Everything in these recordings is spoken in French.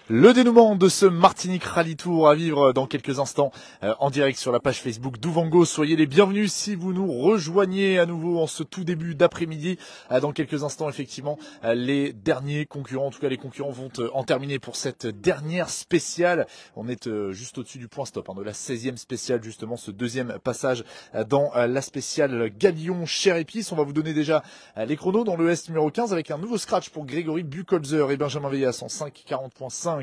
Le dénouement de ce Martinique Rally Tour à vivre dans quelques instants en direct sur la page Facebook d'Ouvango. Soyez les bienvenus si vous nous rejoignez à nouveau en ce tout début d'après-midi. Dans quelques instants, effectivement, les derniers concurrents, en tout cas les concurrents vont en terminer pour cette dernière spéciale. On est juste au-dessus du point stop de la 16e spéciale, justement ce deuxième passage dans la spéciale Galion Chère Épice. On va vous donner déjà les chronos dans le S numéro 15 avec un nouveau scratch pour Grégory Buchholzer et Benjamin Veillas en 5:40.5.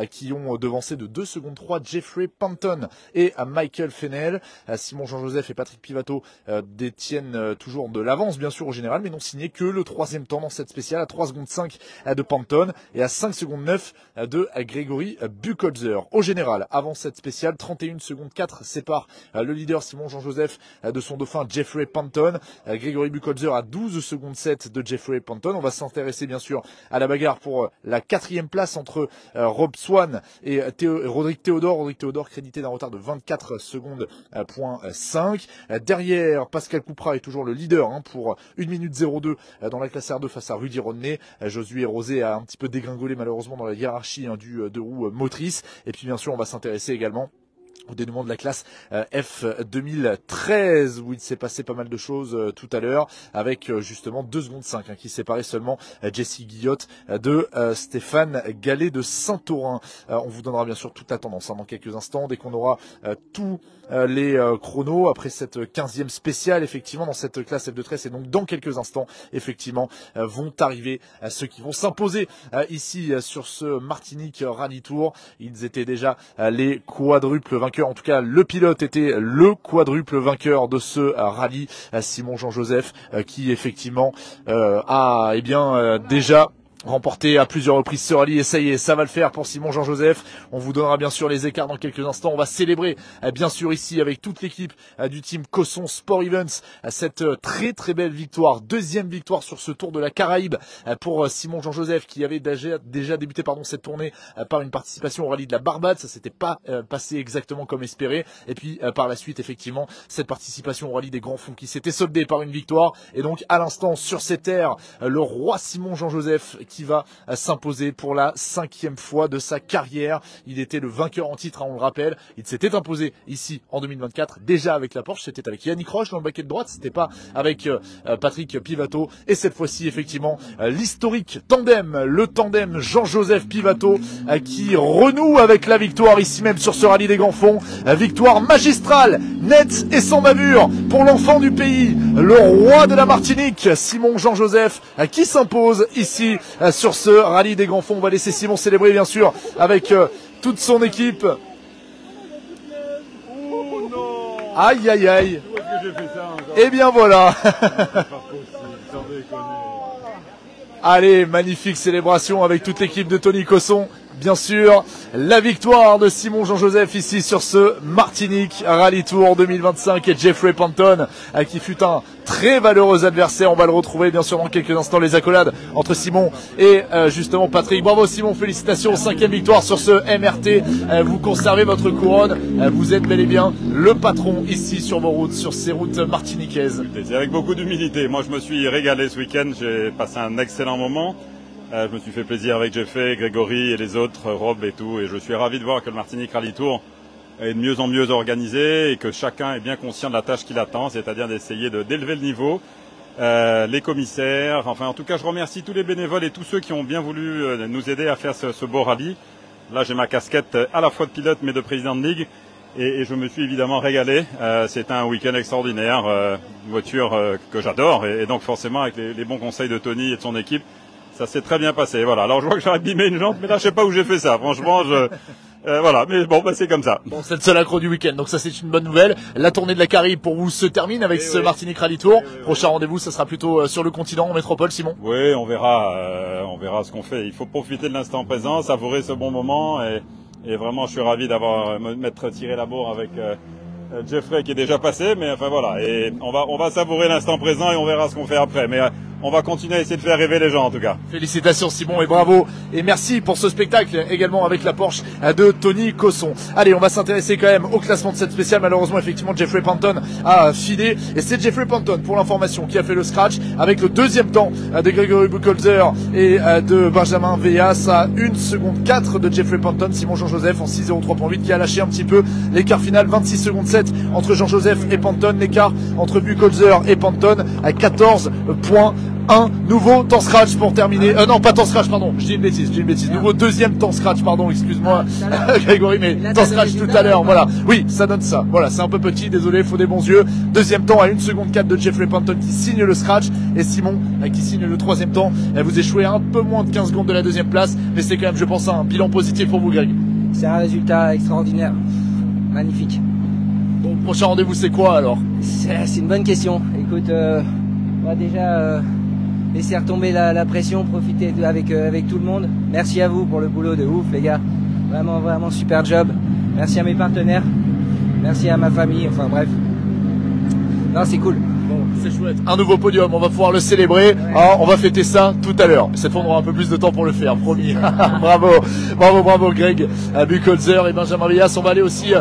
Qui ont devancé de 2 secondes 3 Jeffrey Panton et Michael Fennell. Simon Jean-Joseph et Patrick Pivato détiennent toujours de l'avance bien sûr au général, mais n'ont signé que le troisième temps dans cette spéciale à 3 secondes 5 de Panton et à 5 secondes 9 de Grégory Buchholzer. Au général, avant cette spéciale, 31 secondes 4 sépare le leader Simon Jean-Joseph de son dauphin Jeffrey Panton. Grégory Buchholzer à 12 secondes 7 de Jeffrey Panton. On va s'intéresser bien sûr à la bagarre pour la 4e place entre Rob Swan et Rodrigue Théodore. Rodrigue Théodore crédité d'un retard de 24 secondes point 5. Derrière, Pascal Coupra est toujours le leader pour 1 minute 02 dans la classe R2 face à Rudy Rodney. Josué Rosé a un petit peu dégringolé malheureusement dans la hiérarchie du deux roues motrices. Et puis bien sûr, on va s'intéresser également au dénouement de la classe F 2013 où il s'est passé pas mal de choses tout à l'heure avec justement 2 secondes 5 qui séparait seulement Jesse Guillotte de Stéphane Gallet de Saint-Aurin. On vous donnera bien sûr toute la tendance dans quelques instants dès qu'on aura tous les chronos après cette 15e spéciale effectivement dans cette classe F213 et donc dans quelques instants effectivement vont arriver ceux qui vont s'imposer ici sur ce Martinique Rally Tour. Ils étaient déjà les quadruples vainqueurs. En tout cas, le pilote était le quadruple vainqueur de ce rallye, Simon Jean-Joseph, qui effectivement a déjà remporté à plusieurs reprises ce rallye et ça y est, ça va le faire pour Simon Jean-Joseph. On vous donnera bien sûr les écarts dans quelques instants. On va célébrer bien sûr ici avec toute l'équipe du team Cosson Sport Events cette très très belle victoire, deuxième victoire sur ce Tour de la Caraïbe pour Simon Jean-Joseph qui avait déjà débuté cette tournée par une participation au rallye de la Barbade. Ça s'était pas passé exactement comme espéré et puis par la suite effectivement cette participation au rallye des Grands Fonds qui s'était soldée par une victoire et donc à l'instant sur ces terres le roi Simon Jean-Joseph qui va s'imposer pour la 5e fois de sa carrière. Il était le vainqueur en titre, on le rappelle. Il s'était imposé ici en 2024, déjà avec la Porsche. C'était avec Yannick Roche dans le baquet de droite. C'était pas avec Patrick Pivato. Et cette fois-ci, effectivement, l'historique tandem, le tandem Jean-Joseph Pivato, qui renoue avec la victoire ici même sur ce rallye des Grands Fonds. Victoire magistrale, nette et sans bavure pour l'enfant du pays, le roi de la Martinique, Simon Jean-Joseph, qui s'impose ici sur ce rallye des Grands Fonds. On va laisser Simon célébrer bien sûr avec toute son équipe. Oh non. Aïe aïe aïe. Où est-ce que j'ai fait ça encore? Et bien voilà. C'est pas possible, sans déconner. Allez, magnifique célébration avec toute l'équipe de Tony Cosson. Bien sûr, la victoire de Simon Jean-Joseph ici sur ce Martinique Rally Tour 2025 et Jeffrey Panton qui fut un très valeureux adversaire. On va le retrouver bien sûr dans quelques instants, les accolades entre Simon et justement Patrick. Bravo Simon, félicitations, 5e victoire sur ce MRT. Vous conservez votre couronne, vous êtes bel et bien le patron ici sur vos routes, sur ces routes martiniquaises. C'est avec beaucoup d'humilité. Moi je me suis régalé ce week-end, j'ai passé un excellent moment. Je me suis fait plaisir avec Jeffrey, Grégory et les autres, Rob et tout. Et je suis ravi de voir que le Martinique Rally Tour est de mieux en mieux organisé et que chacun est bien conscient de la tâche qu'il attend, c'est-à-dire d'essayer d'élever le niveau. Les commissaires, enfin en tout cas je remercie tous les bénévoles et tous ceux qui ont bien voulu nous aider à faire ce beau rallye. Là j'ai ma casquette à la fois de pilote mais de président de ligue et je me suis évidemment régalé. C'était un week-end extraordinaire, une voiture que j'adore et donc forcément avec les bons conseils de Tony et de son équipe, ça s'est très bien passé. Voilà. Alors je vois que j'ai abîmé une jambe, mais là je sais pas où j'ai fait ça. Franchement, voilà. Mais bon, c'est comme ça. Bon, c'est le seul accro du week-end, donc ça c'est une bonne nouvelle. La tournée de la Caraïbe pour vous se termine avec ce Martinique Rally Tour. Prochain rendez-vous, ça sera plutôt sur le continent, en métropole, Simon. Oui, on verra ce qu'on fait. Il faut profiter de l'instant présent, savourer ce bon moment et vraiment, je suis ravi d'avoir m'être tiré la bourre avec Jeffrey qui est déjà passé, mais enfin voilà. Et on va savourer l'instant présent et on verra ce qu'on fait après. Mais on va continuer à essayer de faire rêver les gens en tout cas. Félicitations Simon et bravo. Et merci pour ce spectacle également avec la Porsche de Tony Cosson. Allez, on va s'intéresser quand même au classement de cette spéciale. Malheureusement, effectivement, Jeffrey Panton a filé. Et c'est Jeffrey Panton, pour l'information, qui a fait le scratch avec le deuxième temps de Gregory Buchholzer et de Benjamin Veillas à 1 seconde 4 de Jeffrey Panton. Simon Jean-Joseph en 6.03.8 qui a lâché un petit peu l'écart final. 26 secondes 7 entre Jean-Joseph et Panton. L'écart entre Buchholzer et Panton à 14.1. Nouveau temps scratch pour terminer. Non, pas temps scratch, pardon. Je dis une bêtise. Nouveau deuxième temps scratch, pardon. Excuse-moi, Grégory, mais temps scratch tout à l'heure. Voilà. Oui, ça donne ça. Voilà, c'est un peu petit. Désolé, faut des bons yeux. Deuxième temps à 1 seconde 4 de Jeffrey Panton qui signe le scratch et Simon qui signe le troisième temps. Vous échouez un peu moins de 15 secondes de la deuxième place, mais c'est quand même, je pense, un bilan positif pour vous, Greg. C'est un résultat extraordinaire. Magnifique. Bon, prochain rendez-vous, c'est quoi alors? C'est une bonne question. Écoute, on va déjà laisser retomber la pression, profiter avec tout le monde. Merci à vous pour le boulot de ouf, les gars. Vraiment, vraiment super job. Merci à mes partenaires. Merci à ma famille. Enfin bref. Non, c'est cool. Bon, c'est chouette. Un nouveau podium, on va pouvoir le célébrer. Ouais. Ah, on va fêter ça tout à l'heure. Cette fois, on aura un peu plus de temps pour le faire, promis. bravo, Greg Buchholzer et Benjamin Veillas. On va aller aussi,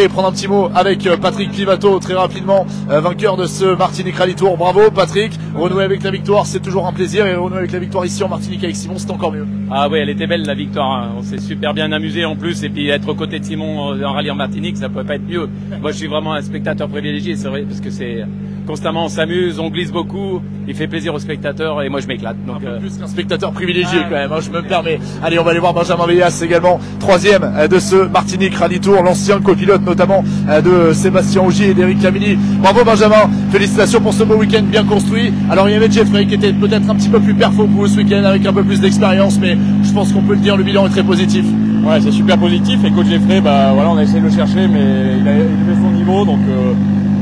prendre un petit mot avec Patrick Pivato très rapidement, vainqueur de ce Martinique Rally Tour. Bravo, Patrick. Renouer avec la victoire, c'est toujours un plaisir. Et renouer avec la victoire ici en Martinique avec Simon, c'est encore mieux. Ah oui, elle était belle la victoire. Hein. On s'est super bien amusé en plus. Et puis être aux côtés de Simon en rallye en Martinique, ça pouvait pas être mieux. Moi, je suis vraiment un spectateur privilégié, c'est vrai, parce que c'est constamment on s'amuse, on glisse beaucoup, il fait plaisir aux spectateurs et moi je m'éclate. Donc un peu plus qu'un spectateur privilégié quand même, hein, je me permets. Allez, on va aller voir Benjamin Veillas également, troisième de ce Martinique Rally Tour, l'ancien copilote notamment de Sébastien Ogier et d'Éric Camilly. Bravo Benjamin, félicitations pour ce beau week-end bien construit. Alors il y avait Jeffrey qui était peut-être un petit peu plus perfo que vous ce week-end avec un peu plus d'expérience, mais je pense qu'on peut le dire, le bilan est très positif. Ouais, c'est super positif et coach Jeffrey, on a essayé de le chercher mais il a élevé son niveau donc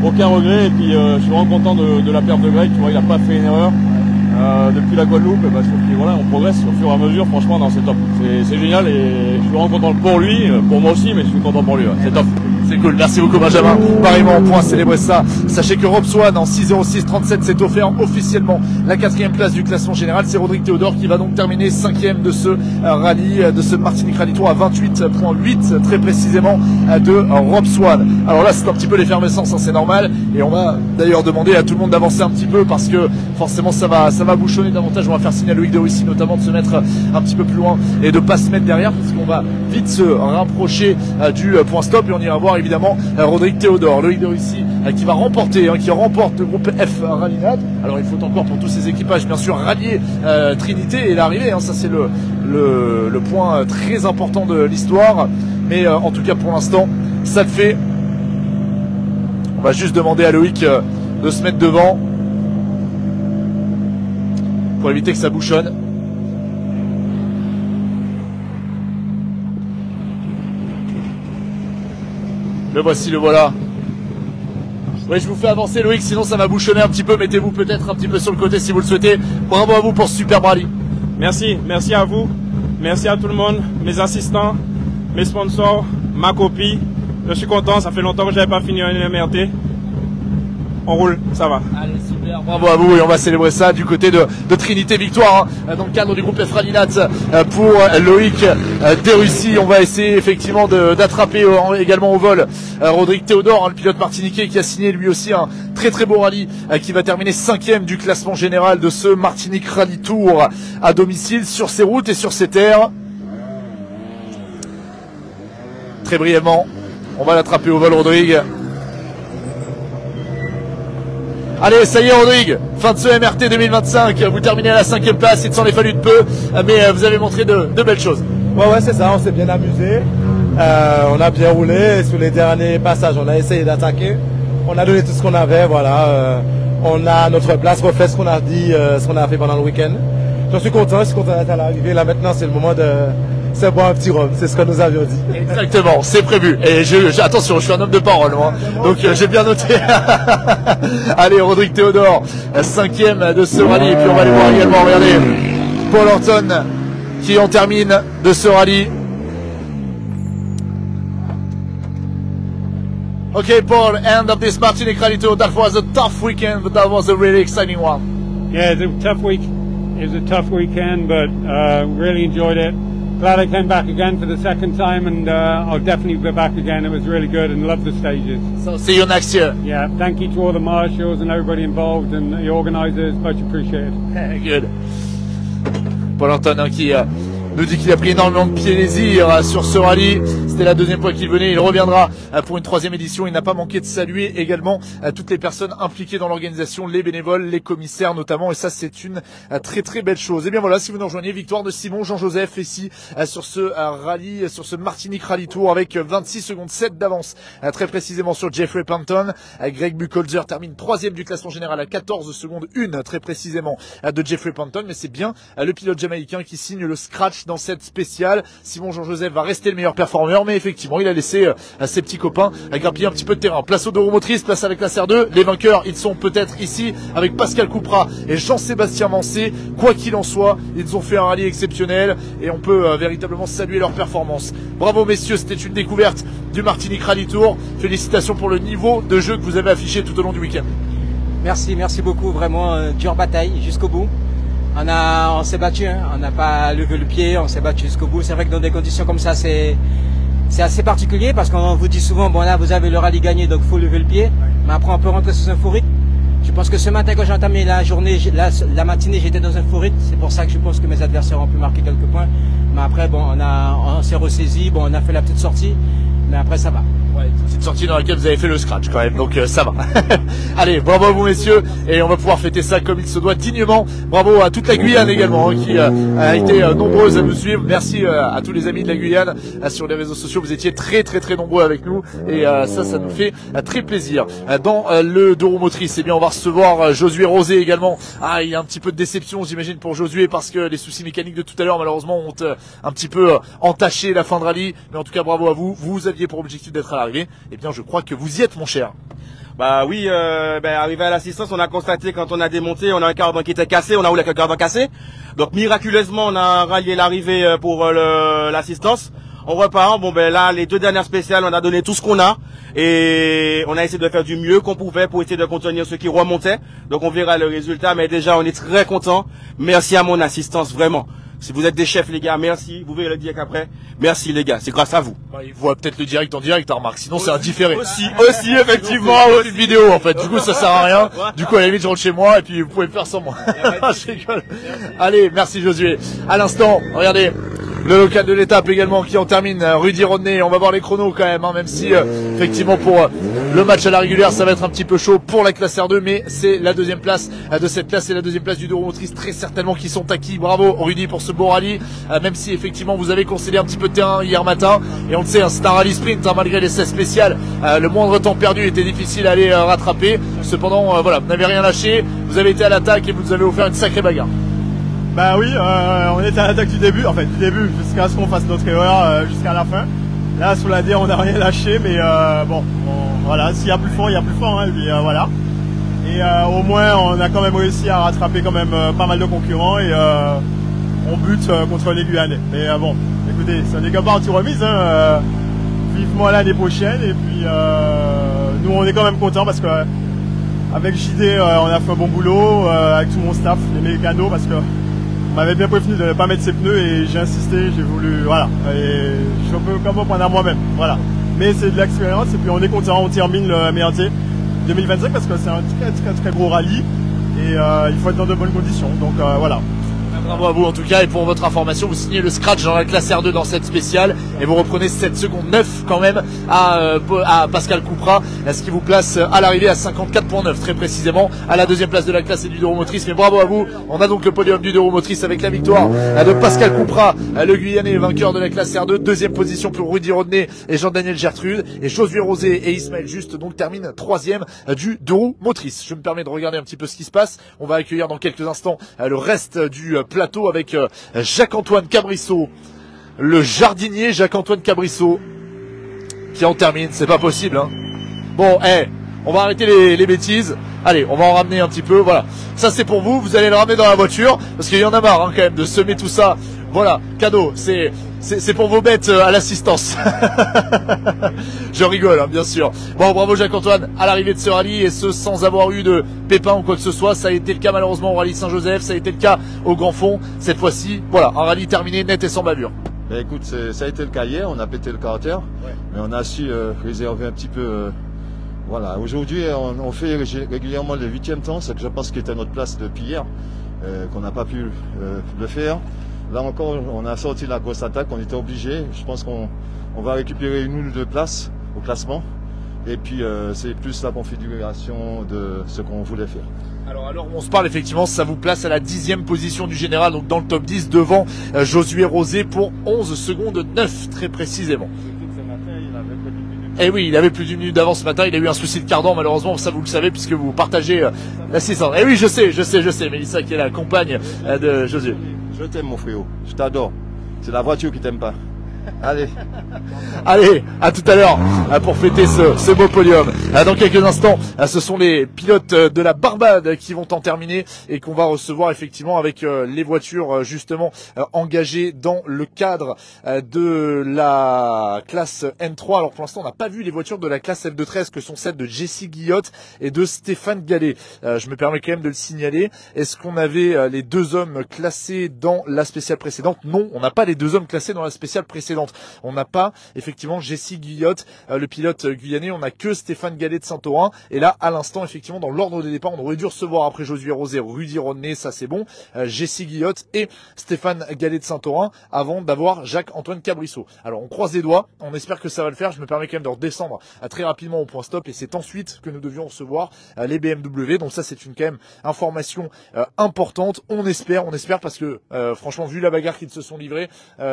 aucun regret et puis je suis vraiment content de la perte de Greg, tu vois, il n'a pas fait une erreur depuis la Guadeloupe, je trouve qu'on progresse au fur et à mesure, franchement non, c'est top, c'est génial et je suis vraiment content pour lui, pour moi aussi, mais je suis content pour lui, ouais. C'est top. C'est cool, merci beaucoup Benjamin. Pareillement, on pourra célébrer ça. Sachez que Rob Swan en 6.06.37 s'est offert officiellement la 4e place du classement général. C'est Rodrigue Théodore qui va donc terminer 5e de ce rallye, de ce Martinique Rally Tour à 28.8 très précisément de Rob Swan. Alors là, c'est un petit peu l'effervescence, hein, c'est normal. Et on va d'ailleurs demander à tout le monde d'avancer un petit peu parce que forcément ça va bouchonner davantage. On va faire signe à Loïc de Russie notamment de se mettre un petit peu plus loin et de pas se mettre derrière parce qu'on va vite se rapprocher du point stop et on ira voir évidemment Rodrigue Théodore, Loïc de Russie qui va remporter, qui remporte le groupe F Rally Nat. Alors il faut encore pour tous ces équipages bien sûr rallier Trinité et l'arrivée, hein, ça c'est le point très important de l'histoire, mais en tout cas pour l'instant ça le fait. On va juste demander à Loïc de se mettre devant pour éviter que ça bouchonne. Le voici, le voilà. Oui, je vous fais avancer Loïc, sinon ça va bouchonner un petit peu. Mettez-vous peut-être un petit peu sur le côté si vous le souhaitez. Bravo à vous pour ce super rallye. Merci à vous. Merci à tout le monde, mes assistants, mes sponsors, ma copie. Je suis content, ça fait longtemps que je n'avais pas fini un MRT. On roule, ça va. Allez, super, bravo à vous et on va célébrer ça du côté de Trinité Victoire, hein, dans le cadre du groupe F Rally Nat pour Loïc Desrussi. On va essayer effectivement d'attraper également au vol Rodrigue Théodore, hein, le pilote martiniquais qui a signé lui aussi un très très beau rallye qui va terminer 5e du classement général de ce Martinique Rally Tour à domicile sur ses routes et sur ses terres. Très brièvement, on va l'attraper au vol Rodrigue. Allez, ça y est Rodrigue, fin de ce MRT 2025, vous terminez à la 5e place, il s'en est fallu de peu, mais vous avez montré de belles choses. Ouais, c'est ça, on s'est bien amusé, on a bien roulé, sur les derniers passages on a essayé d'attaquer, on a donné tout ce qu'on avait, voilà, on a notre place, refait ce qu'on a dit, ce qu'on a fait pendant le week-end. Je suis content d'être à l'arrivée, là maintenant c'est le moment de... C'est boire un petit rhum, c'est ce que nous avions dit. Exactement, c'est prévu. Et attention, je suis un homme de parole, moi. Donc j'ai bien noté. Allez, Rodrigue Théodore, 5e de ce rallye. Et puis on va aller voir également, regardez, Paul Horton qui en termine de ce rallye. Okay, Paul, end of this Martinique Rally Tour. That was a tough weekend, but that was a really exciting one. Yeah, it's a tough week. It was a tough weekend, but really enjoyed it. Glad I came back again for the second time, and I'll definitely be back again. It was really good and love the stages. So see you next year. Yeah, thank you to all the marshals and everybody involved and the organisers. Much appreciated. Good. Paul Antonin qui nous dit qu'il a pris énormément de plaisir sur ce rallye. C'était la deuxième fois qu'il venait. Il reviendra pour une troisième édition. Il n'a pas manqué de saluer également toutes les personnes impliquées dans l'organisation, les bénévoles, les commissaires notamment. Et ça, c'est une très très belle chose. Et bien voilà, si vous nous rejoignez, victoire de Simon Jean-Joseph ici sur ce rallye, sur ce Martinique Rally Tour avec 26 secondes 7 d'avance très précisément sur Jeffrey Panton. Greg Buchholzer termine troisième du classement général à 14 secondes 1 très précisément de Jeffrey Panton. Mais c'est bien le pilote jamaïcain qui signe le scratch dans cette spéciale. Simon Jean-Joseph va rester le meilleur performeur, mais effectivement il a laissé ses petits copains grappiller un petit peu de terrain. Place au deux roues motrices, place à la classe R2. Les vainqueurs, ils sont peut-être ici avec Pascal Couprat et Jean-Sébastien Mancé. Quoi qu'il en soit, ils ont fait un rallye exceptionnel et on peut véritablement saluer leur performance. Bravo messieurs, c'était une découverte du Martinique Rally Tour. Félicitations pour le niveau de jeu que vous avez affiché tout au long du week-end. Merci beaucoup, vraiment dure bataille jusqu'au bout. On s'est battu, hein. On n'a pas levé le pied, on s'est battu jusqu'au bout. C'est vrai que dans des conditions comme ça, c'est assez particulier parce qu'on vous dit souvent, bon là vous avez le rallye gagné donc faut lever le pied. Mais après on peut rentrer sous un fou rythme. Je pense que ce matin quand j'ai entamé la journée, la matinée j'étais dans un fou rythme. C'est pour ça que je pense que mes adversaires ont pu marquer quelques points. Mais après bon, on s'est ressaisi, bon on a fait la petite sortie. Mais après ça va. Ouais, c'est une sortie dans laquelle vous avez fait le scratch quand même, donc ça va. Allez, bravo à vous messieurs, et on va pouvoir fêter ça comme il se doit dignement. Bravo à toute la Guyane également, hein, qui a été nombreuse à nous suivre. Merci à tous les amis de la Guyane sur les réseaux sociaux, vous étiez très nombreux avec nous, et ça nous fait très plaisir. Dans le deux roues motrices, eh bien on va recevoir Josué Rosé également. Ah, il y a un petit peu de déception j'imagine pour Josué, parce que les soucis mécaniques de tout à l'heure malheureusement ont un petit peu entaché la fin de rallye, mais en tout cas bravo à vous, vous aviez pour objectif d'être à l'arrivée, et bien je crois que vous y êtes mon cher. Bah oui, arrivé à l'assistance, on a constaté quand on a démonté, on a un cardan qui était cassé, on a roulé avec le cardan cassé. Donc miraculeusement, on a rallié l'arrivée pour l'assistance. On repart, bon ben là, les deux dernières spéciales, on a donné tout ce qu'on a et on a essayé de faire du mieux qu'on pouvait pour essayer de contenir ceux qui remontaient. Donc on verra le résultat, mais déjà on est très contents. Merci à mon assistance, vraiment. Si vous êtes des chefs les gars, merci. Vous verrez le direct après. Merci les gars, c'est grâce à vous. Bah, il voit peut-être le direct en direct, hein, Marc. Sinon c'est un différé. Aussi effectivement. Une vidéo en fait. Du coup ça sert à rien. Du coup à la limite je rentre chez moi et puis vous pouvez le faire sans moi. Je rigole. Allez, merci Josué. À l'instant, regardez. Le local de l'étape également qui en termine, Rudy Rodney. On va voir les chronos quand même, hein, même si effectivement pour le match à la régulière ça va être un petit peu chaud pour la classe R2, mais c'est la deuxième place de cette classe, c'est la deuxième place du deux roues motrices très certainement qui sont acquis. Bravo Rudy pour ce beau rallye, même si effectivement vous avez concédé un petit peu de terrain hier matin, et on le sait, hein, c'est un rallye sprint, hein, malgré l'essai spécial, le moindre temps perdu était difficile à aller rattraper. Cependant voilà, vous n'avez rien lâché, vous avez été à l'attaque et vous nous avez offert une sacrée bagarre. Bah oui, on était à l'attaque du début, jusqu'à ce qu'on fasse notre erreur jusqu'à la fin. Là sur la D on n'a rien lâché, mais voilà, s'il y a plus fort, il y a plus fort, hein, et puis, voilà. Et au moins on a quand même réussi à rattraper quand même pas mal de concurrents et on bute contre les Guyanais. Mais bon, écoutez, ça n'est qu'un partie remise, hein, vivement l'année prochaine, et puis nous on est quand même contents parce que avec JD on a fait un bon boulot, avec tout mon staff, les mécanos, parce que on m'avait bien prévenu de ne pas mettre ses pneus et j'ai insisté, j'ai voulu, voilà, et je suis un peu comme prendre à moi-même, voilà. Mais c'est de l'expérience et puis on est content, on termine le MRT 2025 parce que c'est un très gros rallye et il faut être dans de bonnes conditions, donc voilà. Bravo à vous en tout cas, et pour votre information, vous signez le scratch dans la classe R2 dans cette spéciale et vous reprenez 7 secondes 9 quand même à Pascal Couprat, ce qui vous place à l'arrivée à 54.9 très précisément, à la deuxième place de la classe et du deux roues motrices. Mais bravo à vous, on a donc le podium du deux roues motrices avec la victoire de Pascal Couprat, le Guyanais vainqueur de la classe R2, deuxième position pour Rudy Rodney et Jean-Daniel Gertrude, et Josué Rosé et Ismaël Juste donc terminent troisième du deux roues motrices. Je me permets de regarder un petit peu ce qui se passe. On va accueillir dans quelques instants le reste du plateau avec Jacques-Antoine Cabrissot, le jardinier Jacques-Antoine Cabrissot qui en termine, c'est pas possible, hein. Bon, on va arrêter les bêtises. Allez, on va en ramener un petit peu, voilà. Ça c'est pour vous, vous allez le ramener dans la voiture parce qu'il y en a marre, hein, quand même de semer tout ça Voilà, cadeau, c'est pour vos bêtes à l'assistance. Je rigole, hein, bien sûr. Bon, bravo Jacques-Antoine à l'arrivée de ce rallye, et ce sans avoir eu de pépins ou quoi que ce soit. Ça a été le cas malheureusement au rallye Saint-Joseph, ça a été le cas au Grand Fond. Cette fois-ci, voilà, un rallye terminé net et sans bavure. Ben écoute, ça a été le cas hier, on a pété le carter, mais on a su réserver un petit peu. Voilà, aujourd'hui on fait régulièrement le 8e temps, ce que je pense qui était notre place depuis hier, qu'on n'a pas pu le faire. Là encore, on a sorti la grosse attaque, on était obligé. Je pense qu'on va récupérer une ou deux places au classement. Et puis c'est plus la configuration de ce qu'on voulait faire. Alors on se parle effectivement, ça vous place à la 10e position du général, donc dans le top 10 devant Josué Rosé pour 11 secondes 9 très précisément. Et oui, il avait plus d'une minute d'avance ce matin, il a eu un souci de cardan malheureusement, ça vous le savez puisque vous partagez l'assistance. Et oui, je sais, Mélissa qui est la compagne de Josué. Je t'aime mon frérot, je t'adore. C'est la voiture qui t'aime pas. Allez. Allez, à tout à l'heure pour fêter ce beau podium. Dans quelques instants, ce sont les pilotes de la Barbade qui vont en terminer et qu'on va recevoir effectivement avec les voitures justement engagées dans le cadre de la classe N3. Alors pour l'instant, on n'a pas vu les voitures de la classe F213 que sont celles de Jessie Guillotte et de Stéphane Gallet. Je me permets quand même de le signaler. Est-ce qu'on avait les deux hommes classés dans la spéciale précédente? Non, on n'a pas les deux hommes classés dans la spéciale précédente. On n'a pas effectivement Jessie Guillotte, le pilote guyanais, on n'a que Stéphane Gallet de Saint-Orin. Et là, à l'instant, effectivement, dans l'ordre des départs, on aurait dû recevoir après Josué Rosé, Rudy Rodney, ça c'est bon, Jessie Guillotte et Stéphane Gallet de Saint-Orin avant d'avoir Jacques-Antoine Cabrissot. Alors on croise les doigts, on espère que ça va le faire. Je me permets quand même de redescendre très rapidement au point stop et c'est ensuite que nous devions recevoir les BMW. Donc ça c'est une quand même information importante. On espère parce que franchement vu la bagarre qu'ils se sont livrés,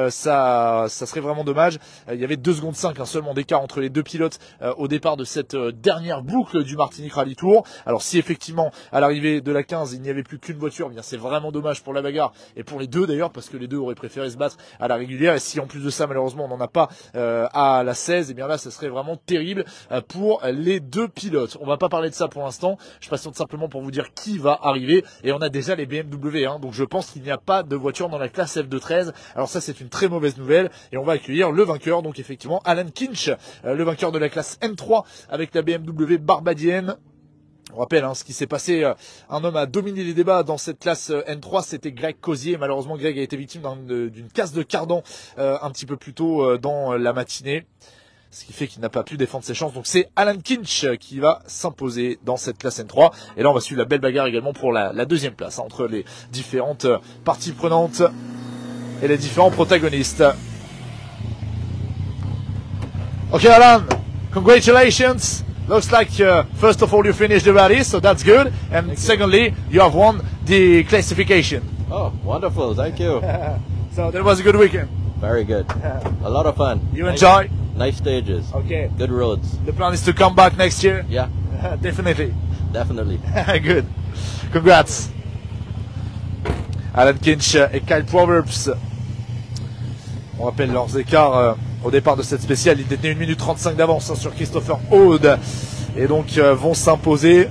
ça serait vraiment dommage. Il y avait 2 secondes 5 seulement d'écart entre les deux pilotes au départ de cette dernière boucle du Martinique Rally Tour. Alors si effectivement à l'arrivée de la 15 il n'y avait plus qu'une voiture, eh bien c'est vraiment dommage pour la bagarre et pour les deux d'ailleurs parce que les deux auraient préféré se battre à la régulière. Et si en plus de ça malheureusement on n'en a pas à la 16, eh bien là ça serait vraiment terrible pour les deux pilotes. On va pas parler de ça pour l'instant, je patiente simplement pour vous dire qui va arriver et on a déjà les BMW donc je pense qu'il n'y a pas de voiture dans la classe F213. Alors ça c'est une très mauvaise nouvelle et on va accueillir le vainqueur, donc effectivement Alan Kinch, le vainqueur de la classe N3 avec la BMW barbadienne. On rappelle ce qui s'est passé, un homme a dominé les débats dans cette classe N3, c'était Greg Cosier. Malheureusement Greg a été victime d'une casse de cardan un petit peu plus tôt dans la matinée, ce qui fait qu'il n'a pas pu défendre ses chances. Donc c'est Alan Kinch qui va s'imposer dans cette classe N3. Et là on va suivre la belle bagarre également pour la deuxième place entre les différentes parties prenantes et les différents protagonistes. Okay, Alan, congratulations. Looks like first of all you finished the rally, so that's good. And secondly, you have won the classification. Oh, wonderful. Thank you. So that was a good weekend. Very good. A lot of fun. You enjoy? Nice stages. Okay. Good roads. The plan is to come back next year? Yeah. Definitely. Definitely. Good. Congrats. Alan Kinch et Kyle Proverbs. On rappelle leurs écarts au départ de cette spéciale. Ils détenaient 1 minute 35 d'avance sur Christopher Aude et donc vont s'imposer.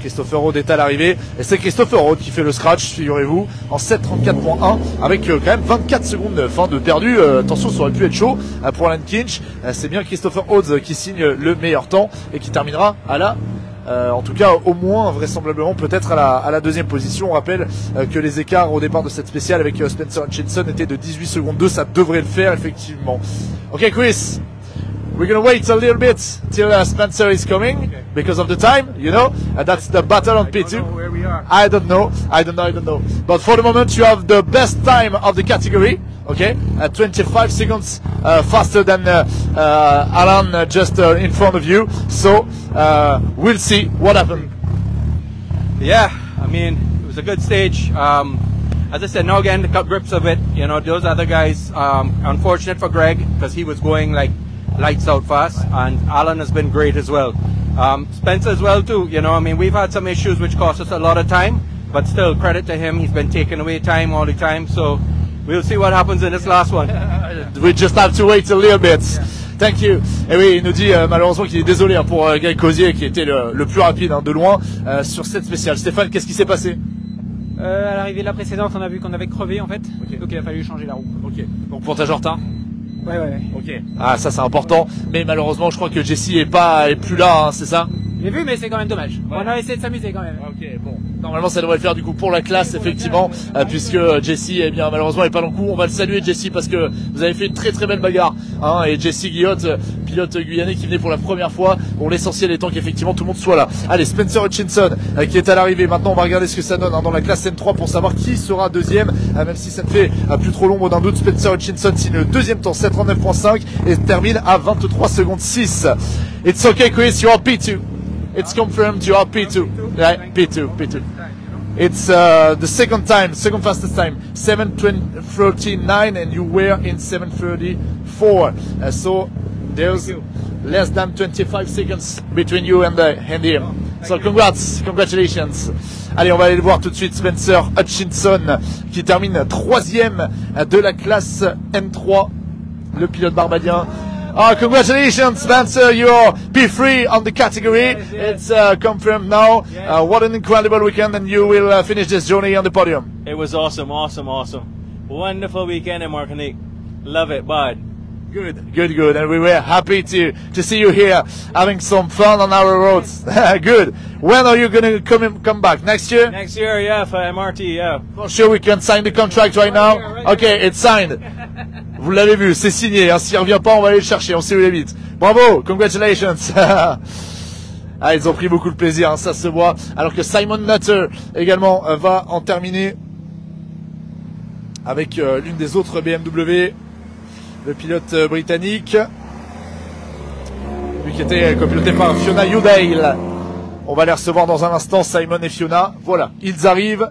Christopher Aude est à l'arrivée et c'est Christopher Aude qui fait le scratch, figurez-vous, en 7.34.1 avec quand même 24 secondes de perdu. Attention, ça aurait pu être chaud pour Alan Kinch. C'est bien Christopher Aude qui signe le meilleur temps et qui terminera à la en tout cas au moins vraisemblablement peut-être à la deuxième position. On rappelle que les écarts au départ de cette spéciale avec Spencer Hutchinson étaient de 18 secondes 2, ça devrait le faire effectivement. Ok Chris, we're gonna wait a little bit till Spencer is coming because of the time, you know, and that's the battle on P2. I don't know. But for the moment you have the best time of the category. Okay, 25 seconds faster than Alan just in front of you. So we'll see what happens. Yeah, I mean, it was a good stage. As I said, now getting the grips of it. You know, those other guys, unfortunate for Greg because he was going like lights out fast, and Alan has been great as well. Spencer as well too. You know, I mean, we've had some issues which cost us a lot of time, but still credit to him. He's been taking away time all the time. So we'll see what happens in this last one. We just have to wait a little bit. Thank you. Et oui, il nous dit malheureusement qu'il est désolé pour Greg Cosier qui était le plus rapide de loin sur cette spéciale. Stéphane, qu'est-ce qui s'est passé? À l'arrivée de la précédente, on a vu qu'on avait crevé en fait, donc il a fallu changer la roue. Ok. Donc pontage en retard. Ouais. Ok. Ah, ça c'est important. Mais malheureusement, je crois que Jesse est plus là, hein, c'est ça? J'ai vu, mais c'est quand même dommage. Ouais. On a essayé de s'amuser quand même. Ok, bon. Normalement, ça devrait le faire du coup pour la classe, effectivement, puisque Jesse, eh bien, malheureusement, est pas dans le coup. On va le saluer, Jesse, parce que vous avez fait une très très belle bagarre, hein. Et Jesse Guillotte, pilote guyanais qui venait pour la première fois. Bon, l'essentiel étant qu'effectivement tout le monde soit là. Allez, Spencer Hutchinson, qui est à l'arrivée. Maintenant, on va regarder ce que ça donne, hein, dans la classe N3 pour savoir qui sera deuxième, même si ça ne fait plus trop l'ombre d'un doute. Spencer Hutchinson signe le deuxième temps, 7:39.5, et termine à 23 secondes 6. It's okay, Chris, you are P2. It's confirmed you are P2. Right, P2. It's the second fastest time, 7:39, and you were in 7:34. So there's less than 25 seconds between you and him. So congratulations. Allez, on va aller le voir tout de suite, Spencer Hutchinson, qui termine troisième de la classe N3, le pilote barbadien. Congratulations, Spencer, you're P3 on the category. It's confirmed now. What an incredible weekend, and you will finish this journey on the podium. It was awesome. Wonderful weekend in Martinique. Love it, bud. Good. And we were happy to see you here having some fun on our roads. Good. When are you going to come back? Next year? Next year, yeah, for MRT, yeah. For sure we can sign the contract right now. Okay, it's signed. Vous l'avez vu, c'est signé, hein. S'il revient pas, on va aller le chercher, on sait où il habite. Bravo, congratulations. Ah, ils ont pris beaucoup de plaisir, hein, ça se voit. Alors que Simon Nutter également va en terminer avec l'une des autres BMW, le pilote britannique, lui qui était copiloté par Fiona Udale. On va les recevoir dans un instant, Simon et Fiona. Voilà, ils arrivent.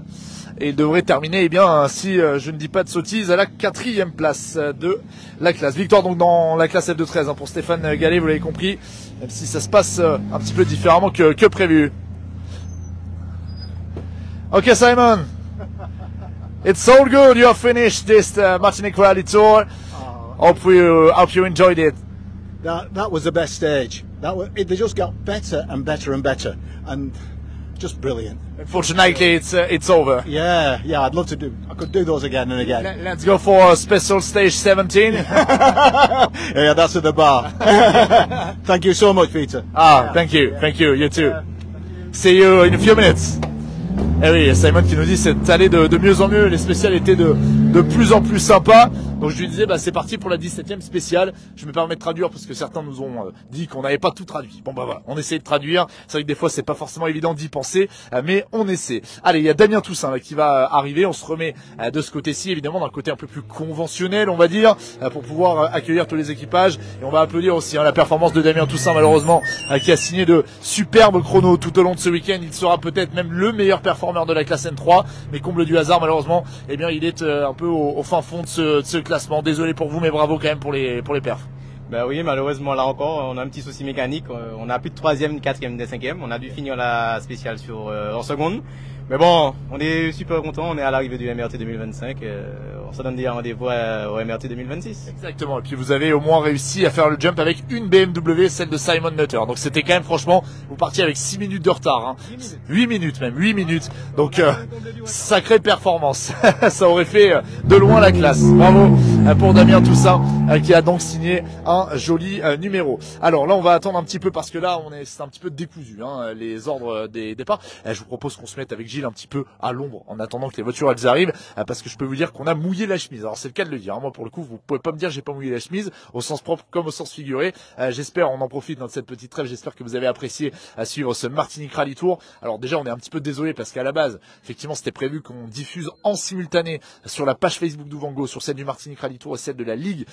Et devrait terminer, eh bien, si je ne dis pas de sottises, à la 4e place de la classe. Victoire donc dans la classe F2-13, hein, pour Stéphane Gallet, vous l'avez compris, même si ça se passe un petit peu différemment que prévu. Ok, Simon, it's all good. You have finished this Martinique Rally Tour. Hope you enjoyed it. That was the best stage. They just got better and better and better, and just brilliant. Unfortunately, it's over. Yeah, I'd love to do. I could do those again and again. Let's go for a special stage 17. Yeah, that's at the bar. Thank you so much, Peter. Thank you. You too. See you in a few minutes. Eh oui, Simon qui nous dit c'est allé de mieux en mieux, les spéciales étaient de plus en plus sympas. Donc je lui disais c'est parti pour la 17e spéciale. Je me permets de traduire parce que certains nous ont dit qu'on n'avait pas tout traduit. Bon voilà, on essaie de traduire. C'est vrai que des fois c'est pas forcément évident d'y penser, mais on essaie. Allez, il y a Damien Toussaint qui va arriver. On se remet de ce côté-ci, évidemment, d'un côté un peu plus conventionnel, on va dire, pour pouvoir accueillir tous les équipages. Et on va applaudir aussi la performance de Damien Toussaint, malheureusement, qui a signé de superbes chronos tout au long de ce week-end. Il sera peut-être même le meilleur performeur de la classe N3, mais comble du hasard, malheureusement, eh bien il est un peu au fin fond de ce classement. Désolé pour vous, mais bravo quand même pour les perfs. Ben oui, malheureusement là encore, on a un petit souci mécanique. On a plus de 3e, 4e, 5e. On a dû finir la spéciale en seconde. Mais bon, on est super content. On est à l'arrivée du MRT 2025. On se donne des rendez-vous au MRT 2026. Exactement. Et puis vous avez au moins réussi à faire le jump avec une BMW, celle de Simon Nutter. Donc c'était quand même, franchement, vous partiez avec 6 minutes de retard. Hein. 8 minutes. Donc sacrée performance. Ça aurait fait de loin la classe. Bravo pour Damien Toussaint, qui a donc signé un joli numéro. Alors là, on va attendre un petit peu parce que là, c'est un petit peu décousu, hein, les ordres des départs. Je vous propose qu'on se mette avec Gilles un petit peu à l'ombre en attendant que les voitures elles arrivent, parce que je peux vous dire qu'on a mouillé la chemise. Alors c'est le cas de le dire, hein. Moi pour le coup vous pouvez pas me dire j'ai pas mouillé la chemise, au sens propre comme au sens figuré. J'espère, on en profite dans cette petite trêve, j'espère que vous avez apprécié à suivre ce Martinique Rally Tour. Alors déjà on est un petit peu désolé parce qu'à la base effectivement c'était prévu qu'on diffuse en simultané sur la page Facebook d'Ouvango, sur celle du Martinique Rally Tour et celle de la Ligue